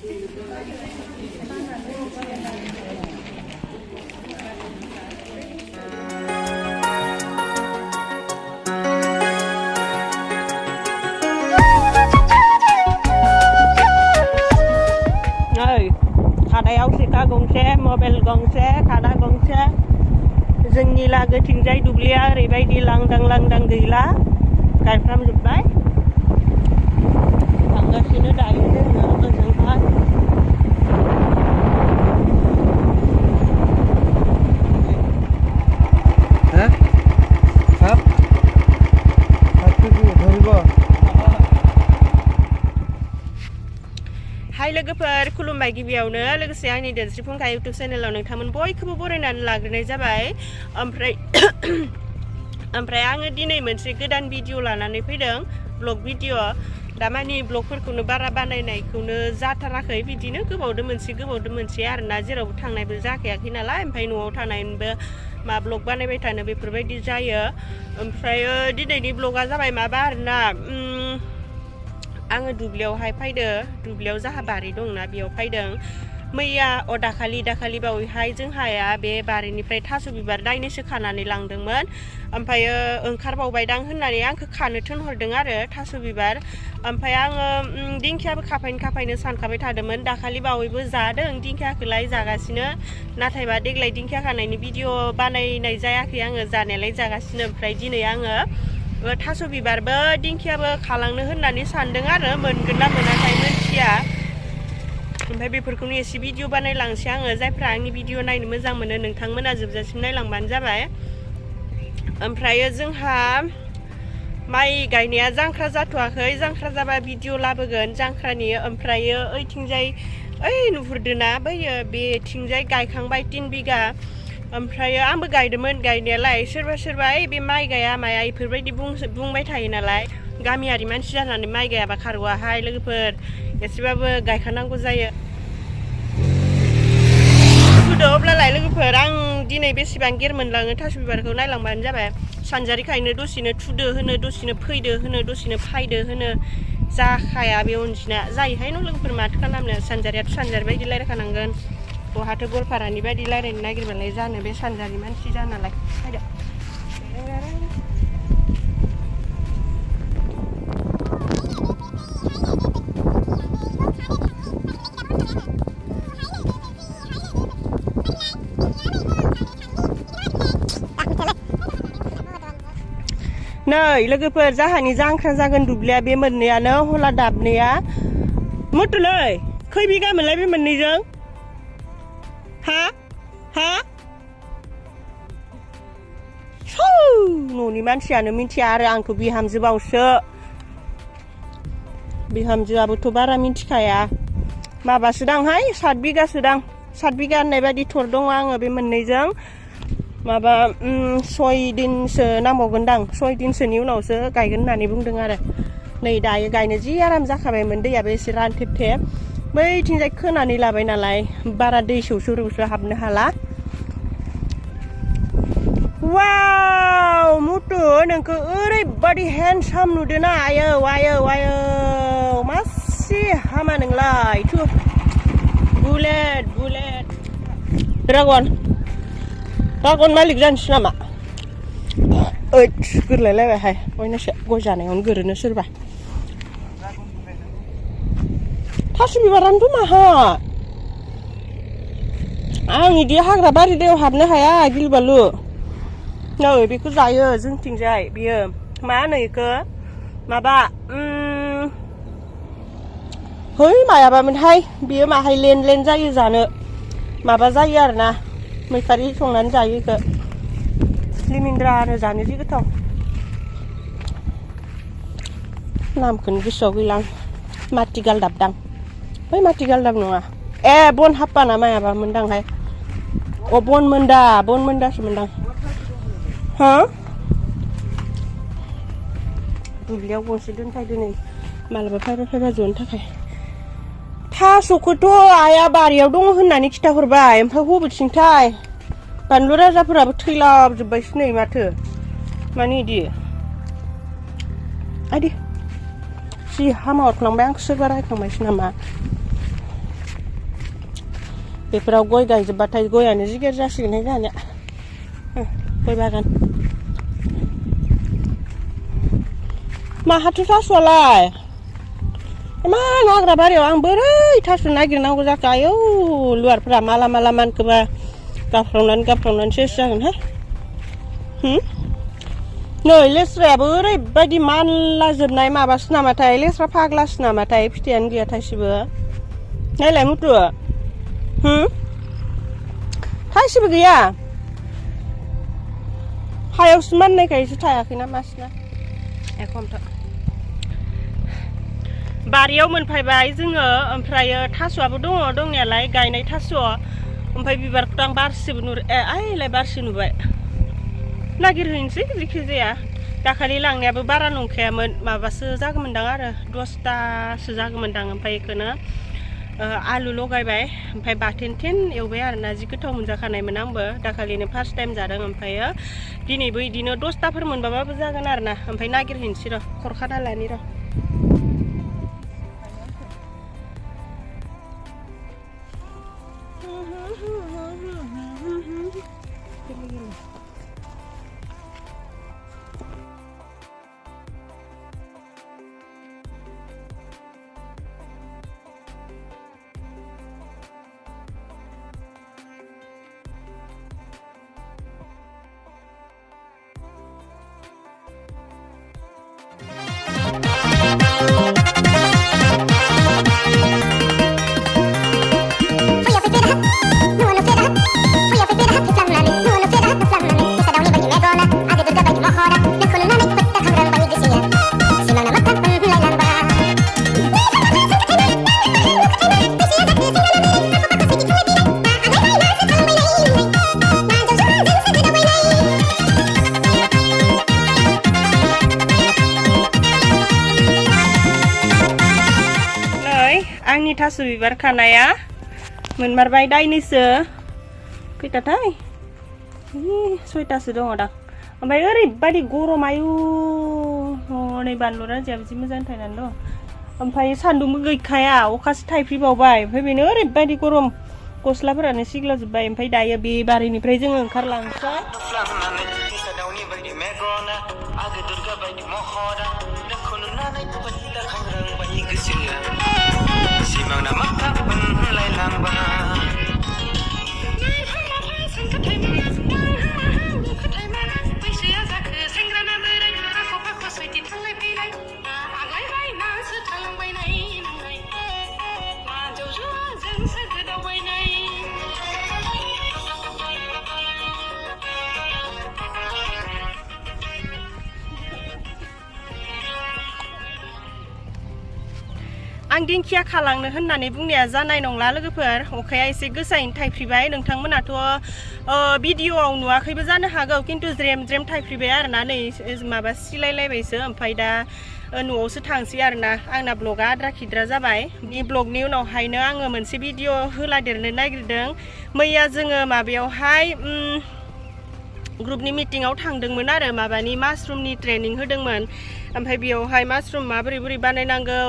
खादायाव सिखा गंसे मबाइल गंसे खादा गंसे जोंनि लागोथिंजाय दुब्लिया ओरैबायदि लांदां गैला गायफ्रामजोब्बाय थांगासिनो दायो जोङो ओजोंहाय हाय लोगोफोर खुलुमबाय गिबियावनो लोगोसे आंनि देरस्रि फुंखा इउटुब चेनेलाव नोंथांमोन बयखौबो बरायनानै लाग्रोनाय जाबाय ओमफ्राय आङो दिनै मोनसे गोदान भिडिअ लानानै फैदों ब्लग भिडिअ दामानि ब्लगफोरखौनो बारा बानायनायखौनो जाथाराखै बिदिनो गोबावदो मोनसे आरोना जेरावबो थांनायबो जाखायाखै नालाय ओमफ्राय न'आव थानायनिबो मा ब्लग बानायबाय थानो बेफोरबायदि जायो ओमफ्राय दिनैनि ब्लगा जाबाय माबा आरोना आङो दुब्लियावहाय फैदो दुब्लियाव जाहा बारि दंना बेयाव फैदों मैया दाखालि बावैहाय जोंहाया बे बारिनिफ्राय थास' बिबार दाइनैसो खानानै लांदोंमोन ओमफ्राय ओंखारबावबायदां होननानै आंखौ खानो थिनहरदों आरो थास' बिबार ओमफ्राय आङो दिंखियाबो खाफायनो सानखाबाय थादोंमोन दाखालि बावैबो जादों दिंखियाखौलाय जागासिनो नाथायबा देग्लाय दिंखिया खानायनि भिडिअ बानायनाय जायाखै आङो जानायालाय जागासिनो ओमफ्राय दिनै आङो थास' बिबारबो दिंखियाबो खालांनो होननानै सानदों आरो मोनगोन ना मोनाखै मिथिया ओमफ्राय बेफोरखौनो एसे भिडिअ बानायलांसै आङो जायफ्रा आंनि भिडिअ नायनो मोजां मोनो नोंथांमोना जोबजासिम नायलांबानो जाबाय ओमफ्राय जोंहा माइ गायनाया जांख्रा जाथ'वाखै जांख्रा जाबा भिडिअ लाबोगोन जांख्रानि ओमफ्राय ओइथिंजाय नुहुरदोना बैयो बेथिंजाय गायखांबाय 3 बिगा ओमफ्राय आंबो गायदोंमोन गायनायालाय सोरबा बे माइ गाया माया इफोरबायदि बुंबाय थायो नालाय गामियारि मानसि जानानै माइ गायाबा खारग'आहाय लोगोफोर एसेबाबो गायखानांगौ जायो थुदो अब्लालाय लोगोफोर आं दिनै बेसेबां गेर मोनलाङो थास' बिबारखौ नायलांबानो जाबाय सानजारिखायनो दसेनो थुदो होनो दसेनो फैदो होनो दसेनो फायदो होनो जाखाया बे अनजिना जायोहाय न' लोगोफोर माथो खालामनो सानजारियाथ' सानजारि बायदि रायलायखानांगोन बहाथो गलपारानि बायदि रायलायनो नागिरबालाय जानो बे सानजारि मानसि जानालाय फैदो नै लोगोफोर जाहानि जांख्रा जागोन दुब्लिया बे मोननैयानो हला दाबनैया मथ'लै खै बिगा मोनलाय बे मोननैजों हा न'नि मानसियानो मिथिया आरो आंथ' बिहामजोआबोथ' बारा मिथिखाया माबासो दांहाय 7 बिगासो दां 7 बिगा होननाय बायदि थर दङ आङो बे मोननैजों माबा 6 दिनसो नांबावगोनदां 6 दिनसोनि उनावसो गायगोन होननानै बुंदों आरो नै दायो गायनो जि आराम जाखाबायमोन दैयाबो एसे रानथेब बैथिंजाय खोनानै लाबाय नालाय बारा दै सौसो हाबनो हाला वाव मुटु नोंखौ ओरैबादि हेन्डसाम नुदोना आयौ मासि हामा नोंलाय थु बुलेट ड्रागन मालिक जानोसै नामा गोरलायलायबायहाय बयनासो गय जानायावनो गोरोनो सोरबा थास' बिबारानोथ' माहा आं इदि हाग्रा बारियाव हाबनो हाया गिलुबालु नै बेखौ जायो जोंथिंजाय बियो मा होनो इखो माबा मायाबामोनहाय बियो माहाय लेन जायो जानो माबा जायो आरोना मैखारि संनानै जायो इखो लिमिन्द्रा आरो जानो जि गोथाव नामखौनो गोसोआव गैला आं माथि गालदाब दां बै माथि गालदाब नङा बन हाप्पा ना मायाबा मोनदांहाय बन मोन्दासो मोनदां हा दुब्लियाव गंसे दोनफाय दिनै मालाबा फैबा जनो थाखाय थास'खौथ' आइया बारियाव दङ होननानै खिथाहरबाय ओमफ्राय बबेथिंथाय बानलु राजाफोराबो थैलाबजोब्बायसो नै माथो माने इदि आदि जि हामा हरफ्लांबाय आंखौ सोरबा रायखांबायसो नामा बेफोराव गय गायजोबबाथाय गयानो जिगेर जासिगोनहाय जानिया गय बागान माहाथो थास'आलाय इमान हाग्रा बारियाव आं बोरै थास' नागिरनांगौ जाखो आयौ लुवारफोरा माला माला मानखोबा गाफ्रावनानै सेस जागोनहाय नै लेस्रायाबो ओरैबायदि मानलाजोबनाय माबासो नामाथाय लेस्रा फाग्लासो नामाथाय फिथाइयानो गैया थाइसेबो नायलाय मुथु थाइसेबो गैया हायावसो माननायखायसो थायाखैना मासिना एखमथ' बारियाव मोनफायबाय जोङो ओमफ्रायो थास'आबो दङ दंनायालाय गायनाय थास' ओमफ्राय बिबारखौथ' आं बारसेबो नुर आइलाय बारसे नुबाय नागिरहैनोसै जिखि जाया दाखालि लांनायाबो बारा नंखायामोन माबासो जागौमोनदां आरो 10तासो जागौमोनदां ओमफ्राय बेखौनो आलु लगायबाय ओमफ्राय बाथोन एवबाय आरोना जि गोथाव मोनजाखानायमोन आंबो दाखालिनो फार्स्ट टाइम जादों ओमफ्रायो दिनैबो बिदिनो 10ताफोर मोनबाबो जागोन आरोना ओमफ्राय नागिरहैनोसै र' खरखा दालानि र' आंनि थास' बिबार खानाया मोनमारबाय दाइनैसो खैथाथाय 6तासो दङ दां ओमफ्राय ओरैबायदि गरम आयु हनै बानलु राजायाबो जि मोजां थायनानै दं ओमफ्राय सान्दुंबो गैखाया अखासो थाइफ्रिबावबाय ओमफ्राय बेनो ओरैबायदि गरम गस्लाफोरानो सिग्लाजोब्बाय ओमफ्राय दायो बे बारिनिफ्राय जोङो ओंखारलांसै आं दिंखिया खालांनो होननानै बुंनाया जानाय नंला लोगोफोर अखाया एसे गोसायैनो थाइफ्रिबाय नोंथांमोनाथ' भिडिअआव नुवाखैबो जानो हागौ किन्तु ज्रेम थाइफ्रिबाय आरोना नै माबा सिलायलायबायसो ओमफ्राय दा न'आवसो थांसै आरोना आंना ब्लगा आद्रा खिद्रा जाबाय बे ब्लगनि उनावहायनो आङो मोनसे भिडिअ होलादेरनो नागिरदों मैया जोङो माबायावहाय ग्रुपनि मिटिंआव थांदोंमोन आरो माबानि मासरुमनि ट्रेनिं होदोंमोन ओमफ्राय बेयावहाय मासरुम माबोरै बानायनांगौ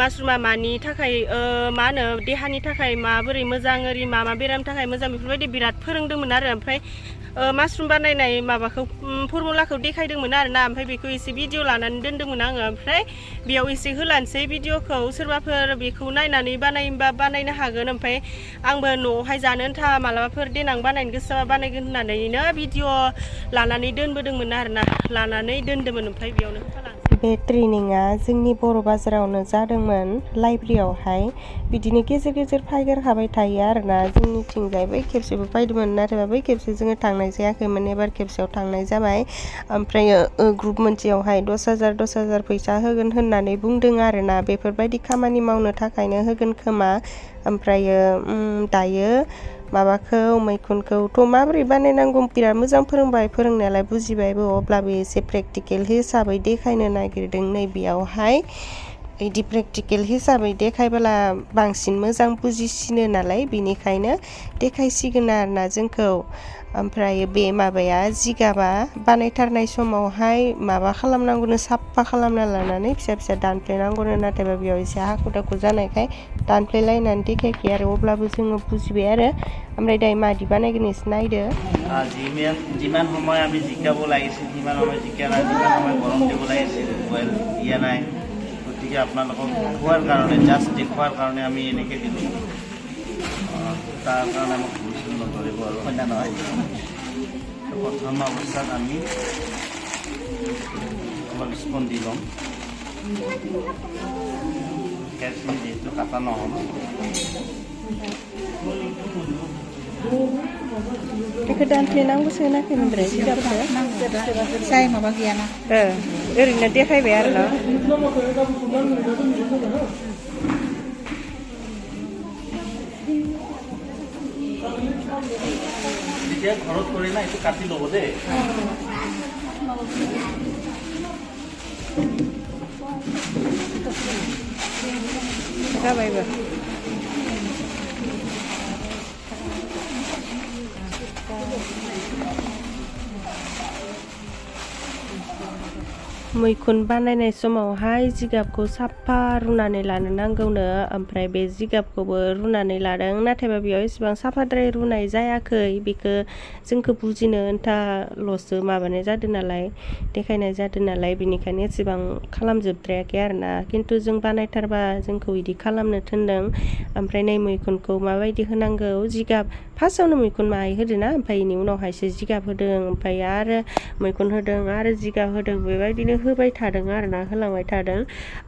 मासरुमा मानि थाखाय मा होनो देहानि थाखाय माबोरै मोजां ओरै मा बेरामनि थाखाय मोजां बेफोरबायदि बिराद फोरोंदोंमोन आरो ओमफ्राय मासरुम बानायनाय माबाखौ फर्मुलाखौ देखायदोंमोन आरोना ओमफ्राय बेखौ एसे भिडिअ लानानै दोनदोंमोन आङो ओमफ्राय बेयाव एसे होलानोसै भिडिअखौ सोरबाफोर बेखौ नायनानै बानायनोबा बानायनो हागोन ओमफ्राय आंबो न'आवहाय जानो आन्था मालाबाफोर देनां बानायनो गोसोबा बानायगोन होननानैनो भिडिअ लानानै दोनबोदोंमोन आरोना लानानै दोनदोंमोन ओमफ्राय बेयावनो होफालांसै बे ट्रेनिंआ जोंनि बर' बाजारावनो जादोंमोन लाइब्रेरियावहाय बिदिनो गेजेर फैगारखाबाय थायो आरोना जोंनिथिंजाय बै खेबसेबो फैदोंमोन नाथायबा बै खेबसे जोङो थांनाय जायाखैमोन एबार खेबसेयाव थांनाय जाबाय ओमफ्राय ग्रुप मोनसेयावहाय 10,000 फैसा होगोन होननानै बुंदों आरोना बेफोरबायदि खामानि मावनो थाखायनो होगोन खोमा ओमफ्रायो दायो माबाखौ मैखुनखौथ' माबोरै बानायनांगौ बिराद मोजां फोरोंबाय फोरोंनायालाय बुजिबायबो अब्लाबो एसे प्रेक्टिकेल हिसाबै देखायनो नागिरदों नैबेयावहाय इदि प्रेक्टिकेल हिसाबै देखायबोला बांसिन मोजां बुजिसिनो नालाय बिनिखायनो देखायसिगोन आरोना जोंखौ ओमफ्राय बे माबाया जिगाबा बानायथारनाय समावहाय माबा खालामनांगौनो साफा खालामना लानानै फिसा फिसा दानफ्लेनांगौनो नाथायबा बेयाव एसे हाखु दाखु जानायखाय दानफ्लेलायनानै देखायाखै आरो अब्लाबो जोङो बुजिबाय आरो ओमफ्राय दायो मादि बानायगोन एसे नायदो যিমান সময় আমি জিকাব লাগিছিল সিমান সময় জিকা নাই যিমান সময় গৰম দিব লাগিছিল বইল দিয়া নাই গতিকে আপোনালোকক খোৱাৰ কাৰণে জাষ্ট দেখুৱাৰ কাৰণে আমি এনেকৈ দিলোঁ তাৰ কাৰণে আমাক ভুল নকৰিব আৰু হয় না নহয় প্ৰথম অৱস্থাত আমি অলপ স্পন দি ল'ম কেৰাচিন যিহেতু কাটা নহ'ব बेखौ दानफ्लेनांगौसो होनाखै ओमफ्राय जिगाबखौ जाय माबा गैयाना ओरैनो देखायबाय आरो ना যেতিয়া ঘৰত কৰে না এইটো কাটি ল'ব দেই जाबायबो मैखुन बानायनाय समावहाय जिगाबखौ साफा रुनानै लानो नांगौनो ओमफ्राय बे जिगाबखौबो रुनानै लादों नाथायबा बेयाव एसेबां साफाद्राय रुनाय जायाखै बेखौ जोंखौ बुजिनो आन्थाल'सो माबानाय जादों नालाय देखायनाय जादों नालाय बेनिखायनो एसेबां खालामजोबद्रायाखै आरोना खिन्थु जों बानायथारबा जोंखौ बिदि खालामनो थिनदों ओमफ्राय नै मैखुनखौ माबायदि होनांगौ जिगाब फार्स्टआवनो मैखुन माहाय होदों ना ओमफ्राय बेनि उनावहायसो जिगाब होदों ओमफ्राय आरो मैखुन होदों आरो जिगाब होदों बेबायदिनो होबाय थादों आरोना होलांबाय थादों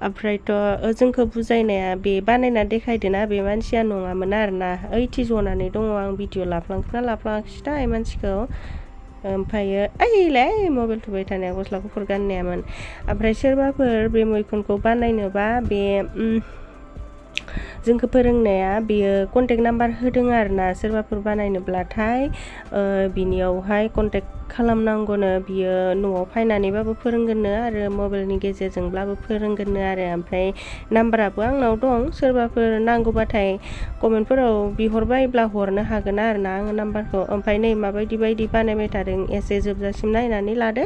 ओमफ्रायथ' जोंखौ बुजायनाया बे बानायना देखायदोंना बे मानसिया नङामोन आरोना ओइथि जनानै दङ आं भिडिअ लाफ्लांखोना लाफ्लाङाखैसैथाय मानसिखौ ओमफ्रायो ओइलाय मबाइल थुबाय थानाया गस्ला गुफुर गाननायामोन ओमफ्राय सोरबाफोर बे मैखुनखौ बानायनोबा बे जोंखौ फोरोंनाया बेयो कन्टेक्ट नाम्बार होदों आरोना सोरबाफोर बानायनोब्लाथाय बिनियावहाय कन्टेक्ट खालामनांगौनो बियो न'आव फैनानैबाबो फोरोंगोननो आरो मबाइलनि गेजेरजोंब्लाबो फोरोंगोननो आरो ओमफ्राय नाम्बाराबो आंनाव दं सोरबाफोर नांगौबाथाय कमेन्टफोराव बिहरबायब्ला हरनो हागोन आरोना आङो नाम्बारखौ ओमफ्राय नै माबायदि बानायबाय थादों एसे जोबजासिम नायनानै लादो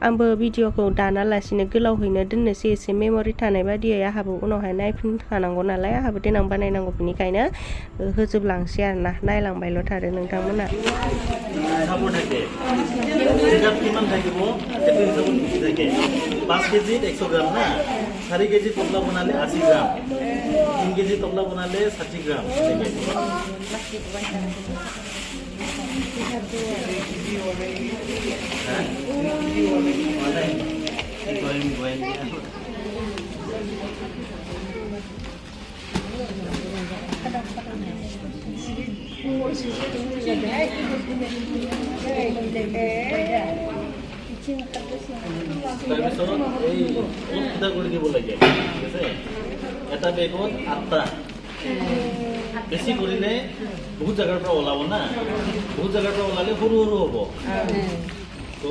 आंबो भिडिअखौ दानालासिनो गोलावहैनो दोननोसै एसे मेम'रि थानाय बादियै आंहाबो उनावहाय नायफिनखानांगौ नालाय आंहाबो देनां बानायनांगौ बेनिखायनो होजोबलांसै आरोना नायलांबायल' थादो नोंथांमोना জিগাব কিমান থাকিব সেইটো হিচাপত বেছি থাকে 5 কেজিত 100 গ্ৰাম না 4 কেজি তবলা বনালে 80 গ্ৰাম 3 কেজি তবলা বনালে 60 গ্ৰাম তাৰপিছত এই ফুটা কৰি দিব লাগে ঠিক আছে এটা বেগত 8টা বেছি কৰিলে বহুত জায়গাৰ পৰা ওলাব না বহুত জায়গাৰ পৰা ওলালে সৰু সৰু হ'ব তো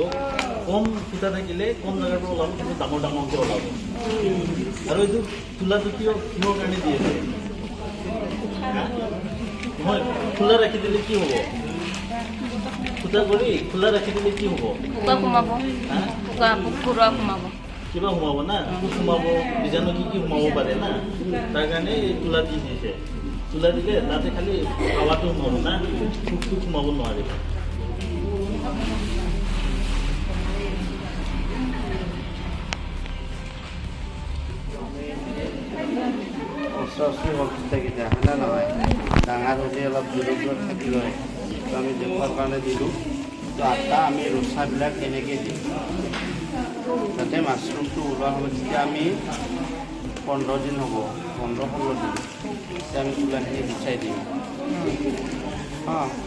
কম ফুটা থাকিলে কম জায়গাৰ পৰা ওলাব কিন্তু ডাঙৰ ডাঙৰকৈ ওলাব আৰু এইটো তোলাটো কিহৰ কাৰণে দিয়ে নহয় খোলা ৰাখি দিলে কি হ'ব ফুটা কৰি খোলা ৰাখি দিলে কি হ'ব কিবা সোমাব না সোমাব বীজাণু কি সোমাব পাৰে না তাৰ কাৰণে এই তোলা দি দিছে তোলা দিলে তাতে খালি হাৱাটো সোমাব না ফুকটো সোমাব নোৱাৰিব অস্ত্র হকিটা হ্যাঁ নহয় ডাঙৰ হ'লে অলপ দূৰত থাকিল হয় তো আমি দেখুৱাৰ কাৰণে দিলোঁ তো 8টা আমি ৰোচাবিলাক এনেকৈ দিম যাতে মাছৰুমটো ওলোৱা সময়ত যেতিয়া আমি 15 দিন হ'ব 15-16 দিন তেতিয়া আমি তোলাখিনি গুচাই দিম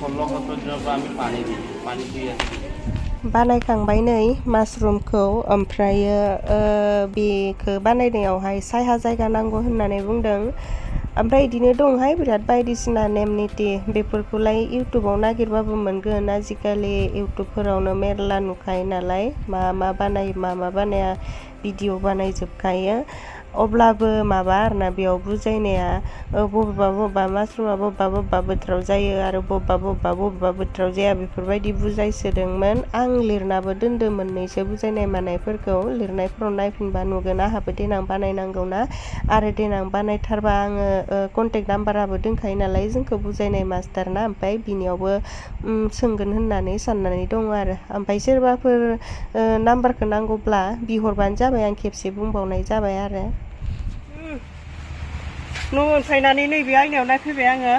16-17 দিনৰ পৰা আমি পানী দিম পানী দি আছোঁ बानायखांबाय नै मासरुमखौ ओमफ्रायो बेखौ बानायनायावहाय सायहा जायगा नांगौ होननानै बुंदों ओमफ्राय इदिनो दंहाय बिराद बायदिसिना नेम निति बेफोरखौलाय इउटुबाव नागिरबाबो मोनगोन आजिखालि इउटुबफोरावनो मेरला नुखायो नालाय मा बानायो मा बानाया भिडिअ बानायजोबखायो अब्लाबो माबा आरोना बेयाव बुजायनाया बबेबा मासरुमा बबेबा बोथोराव जायो आरो बबेबा बोथोराव जाया बेफोरबायदि बुजायसोदोंमोन आं लिरनाबो दोनदों मोननैसो बुजायनाय मानायफोरखौ लिरनायफोराव नायफिनबा नुगोन आंहाबो देनां बानायनांगौना आरो देनां बानायथारबा आङो कन्टेक्ट नाम्बाराबो दोनखायो नालाय जोंखौ बुजायनाय मास्टारना ओमफ्राय बिनियावबो सोंगोन होननानै साननानै दङ आरो ओमफ्राय सोरबाफोर नाम्बारखौ नांगौब्ला बिहरबानो जाबाय आं खेबसे बुंबावनाय जाबाय आरो न' मोनफैनानै नैबे आयनायाव नायफैबाय आङो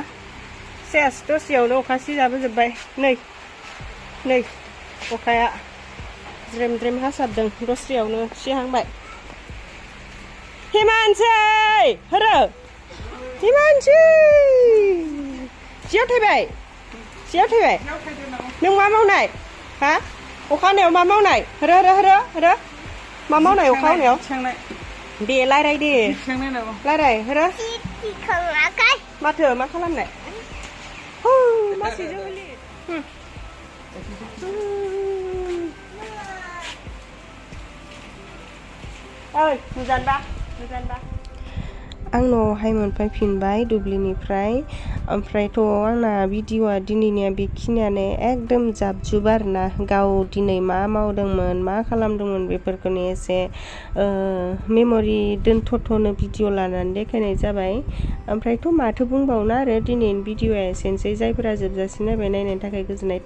सेस दसेयावनो अखा सिजाबोजोब्बाय नै अखाया ज्रेम हासाबदों दसेयावनो सिहांबाय हिमानसि होरो हिमानसि सियाव थैबाय नों मा मावनाय हा अखा हानायाव मा मावनाय होरो मा मावनाय अखा हानायाव दे रायलाय दे रायलाय होरो माथो मा खालामनाय मासिजों हलि ओइ नुजानबा आं न'आवहाय मोनफैफिनबाय दुब्लिनिफ्राय ओमफ्रायथ' आंना भिडिअ'आ दिनैनिया बेखिनियानो एकदम जाबजुब आरोना गाव दिनै मा मावदोंमोन मा खालामदोंमोन बेफोरखौनो एसे मेम'रि दोनथ'नो भिडिअ' लानानै देखायनाय जाबाय ओमफ्रायथ' माथो बुंबावनो आरो दिनैनि भिडिअ'आ एसेनोसै जायफोरा जोबजासिम नायबाय नायनायनि थाखाय गोजोननाय